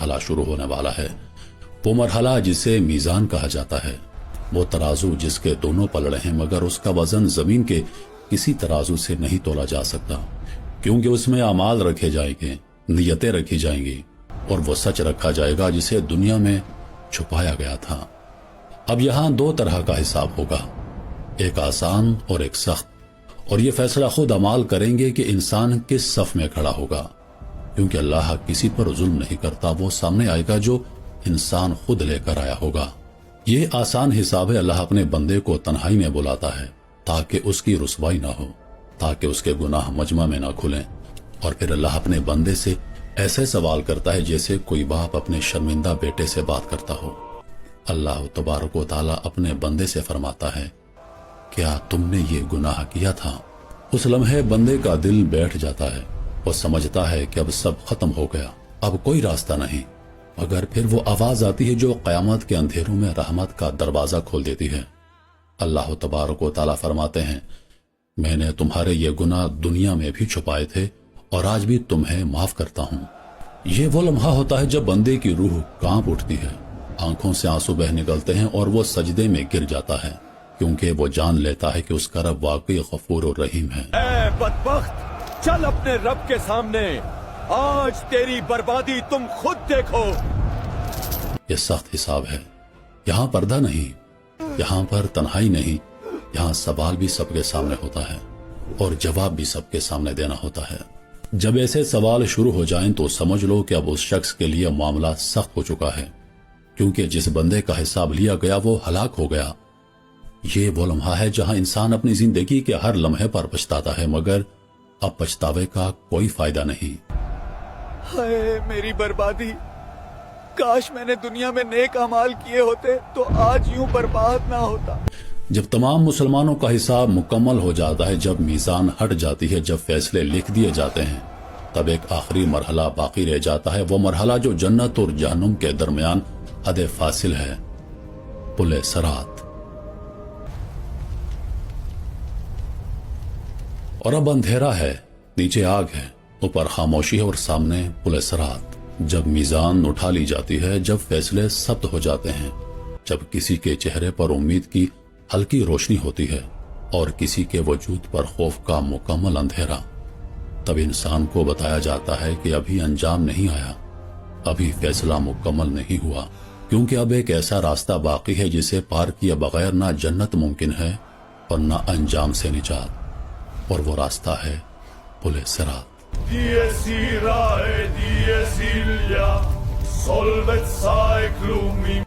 مرحلہ شروع ہونے والا ہے، وہ مرحلہ جسے میزان کہا جاتا ہے، وہ ترازو جس کے دونوں پلڑے ہیں مگر اس کا وزن زمین کے کسی ترازو سے نہیں تولا جا سکتا، کیونکہ اس میں اعمال رکھے جائیں گے، نیتیں رکھی جائیں گی، اور وہ سچ رکھا جائے گا جسے دنیا میں چھپایا گیا تھا۔ اب یہاں دو طرح کا حساب ہوگا، ایک آسان اور ایک سخت، اور یہ فیصلہ خود اعمال کریں گے کہ انسان کس صف میں کھڑا ہوگا، کیونکہ اللہ کسی پر ظلم نہیں کرتا، وہ سامنے آئے گا جو انسان خود لے کر آیا ہوگا۔ یہ آسان حساب ہے، اللہ اپنے بندے کو تنہائی میں بلاتا ہے تاکہ اس کی رسوائی نہ ہو، تاکہ اس کے گناہ مجمع میں نہ کھلیں، اور پھر اللہ اپنے بندے سے ایسے سوال کرتا ہے جیسے کوئی باپ اپنے شرمندہ بیٹے سے بات کرتا ہو۔ اللہ تبارک و تعالیٰ اپنے بندے سے فرماتا ہے، کیا تم نے یہ گناہ کیا تھا؟ اس لمحے بندے کا دل بیٹھ جاتا ہے، وہ سمجھتا ہے کہ اب سب ختم ہو گیا، اب کوئی راستہ نہیں، مگر پھر وہ آواز آتی ہے جو قیامت کے اندھیروں میں رحمت کا دروازہ کھول دیتی ہے۔ اللہ تبارک و تعالیٰ فرماتے ہیں، میں نے تمہارے یہ گناہ دنیا میں بھی چھپائے تھے اور آج بھی تمہیں معاف کرتا ہوں۔ یہ وہ لمحہ ہوتا ہے جب بندے کی روح کانپ اٹھتی ہے، آنکھوں سے آنسو بہ نکلتے ہیں اور وہ سجدے میں گر جاتا ہے، کیونکہ وہ جان لیتا ہے کہ اس کا رب واقعی غفور و رحیم ہے۔ اے بدبخت، چل اپنے رب کے سامنے، آج تیری بربادی تم خود دیکھو۔ یہ سخت حساب ہے، یہاں پردہ نہیں، یہاں پر تنہائی نہیں، یہاں سوال بھی سب کے سامنے ہوتا ہے اور جواب بھی سب کے سامنے دینا ہوتا ہے۔ جب ایسے سوال شروع ہو جائیں تو سمجھ لو کہ اب اس شخص کے لیے معاملہ سخت ہو چکا ہے، کیونکہ جس بندے کا حساب لیا گیا وہ ہلاک ہو گیا۔ یہ وہ لمحہ ہے جہاں انسان اپنی زندگی کے ہر لمحے پر پچھتاتا ہے، مگر اب پچھتاوے کا کوئی فائدہ نہیں۔ ہائے میری بربادی، کاش میں نے دنیا میں نیک اعمال کیے ہوتے تو آج یوں برباد نہ ہوتا۔ جب تمام مسلمانوں کا حساب مکمل ہو جاتا ہے، جب میزان ہٹ جاتی ہے، جب فیصلے لکھ دیے جاتے ہیں، تب ایک آخری مرحلہ باقی رہ جاتا ہے، وہ مرحلہ جو جنت اور جہنم کے درمیان حد فاصل ہے، پل صراط۔ اور اب اندھیرا ہے، نیچے آگ ہے، اوپر خاموشی ہے اور سامنے پل صراط۔ جب میزان اٹھا لی جاتی ہے، جب فیصلے ثبت ہو جاتے ہیں، جب کسی کے چہرے پر امید کی ہلکی روشنی ہوتی ہے اور کسی کے وجود پر خوف کا مکمل اندھیرا، تب انسان کو بتایا جاتا ہے کہ ابھی انجام نہیں آیا، ابھی فیصلہ مکمل نہیں ہوا، کیونکہ اب ایک ایسا راستہ باقی ہے جسے پار کیے بغیر نہ جنت ممکن ہے اور نہ انجام سے نجات، اور وہ راستہ ہے پل صراط۔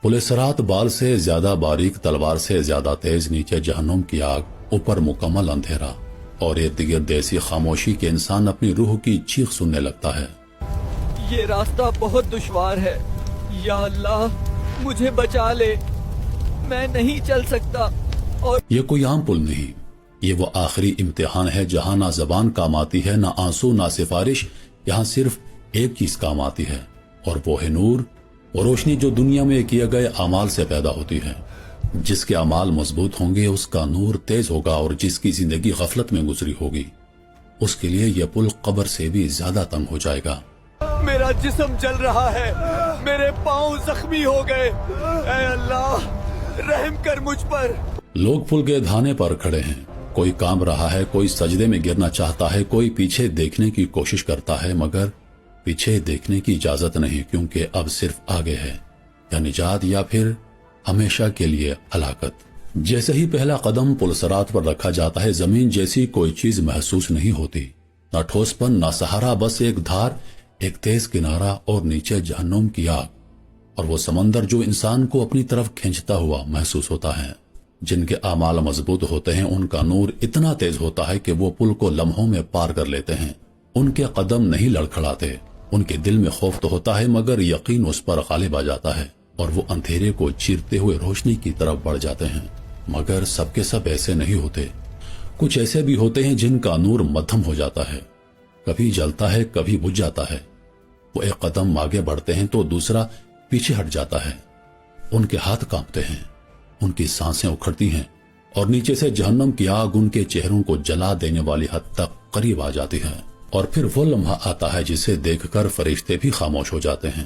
پل صراط بال سے زیادہ باریک، تلوار سے زیادہ تیز، نیچے جہنم کی آگ، اوپر مکمل اندھیرا اور ارد گرد ایسی خاموشی کہ انسان اپنی روح کی چیخ سننے لگتا ہے۔ یہ راستہ بہت دشوار ہے، یا اللہ مجھے بچا لے، میں نہیں چل سکتا۔ اور یہ کوئی عام پل نہیں، یہ وہ آخری امتحان ہے جہاں نہ زبان کام آتی ہے، نہ آنسو، نہ سفارش، یہاں صرف ایک چیز کام آتی ہے، اور وہ ہے نور، وہ روشنی جو دنیا میں کیے گئے اعمال سے پیدا ہوتی ہے۔ جس کے اعمال مضبوط ہوں گے اس کا نور تیز ہوگا، اور جس کی زندگی غفلت میں گزری ہوگی اس کے لیے یہ پل قبر سے بھی زیادہ تنگ ہو جائے گا۔ میرا جسم جل رہا ہے، میرے پاؤں زخمی ہو گئے، اے اللہ رحم کر مجھ پر۔ لوگ پل کے دھانے پر کھڑے ہیں، کوئی کام رہا ہے، کوئی سجدے میں گرنا چاہتا ہے، کوئی پیچھے دیکھنے کی کوشش کرتا ہے، مگر پیچھے دیکھنے کی اجازت نہیں، کیونکہ اب صرف آگے ہے، یا نجات یا پھر ہمیشہ کے لیے ہلاکت۔ جیسے ہی پہلا قدم پل صراط پر رکھا جاتا ہے، زمین جیسی کوئی چیز محسوس نہیں ہوتی، نہ ٹھوس پن، نہ سہارا، بس ایک دھار، ایک تیز کنارہ اور نیچے جہنم کی آگ، اور وہ سمندر جو انسان کو اپنی طرف کھینچتا ہوا محسوس ہوتا ہے۔ جن کے اعمال مضبوط ہوتے ہیں ان کا نور اتنا تیز ہوتا ہے کہ وہ پل کو لمحوں میں پار کر لیتے ہیں، ان کے قدم نہیں لڑکھڑاتے، ان کے دل میں خوف تو ہوتا ہے مگر یقین اس پر غالب آ جاتا ہے، اور وہ اندھیرے کو چیرتے ہوئے روشنی کی طرف بڑھ جاتے ہیں۔ مگر سب کے سب ایسے نہیں ہوتے، کچھ ایسے بھی ہوتے ہیں جن کا نور مدھم ہو جاتا ہے، کبھی جلتا ہے کبھی بجھ جاتا ہے، وہ ایک قدم آگے بڑھتے ہیں تو دوسرا پیچھے ہٹ جاتا ہے، ان کے ہاتھ کانپتے ہیں، ان کی سانسیں اکھڑتی ہیں، اور نیچے سے جہنم کی آگ ان کے چہروں کو جلا دینے والی حد تک قریب آ جاتی ہے۔ اور پھر وہ لمحہ آتا ہے جسے دیکھ کر فرشتے بھی خاموش ہو جاتے ہیں،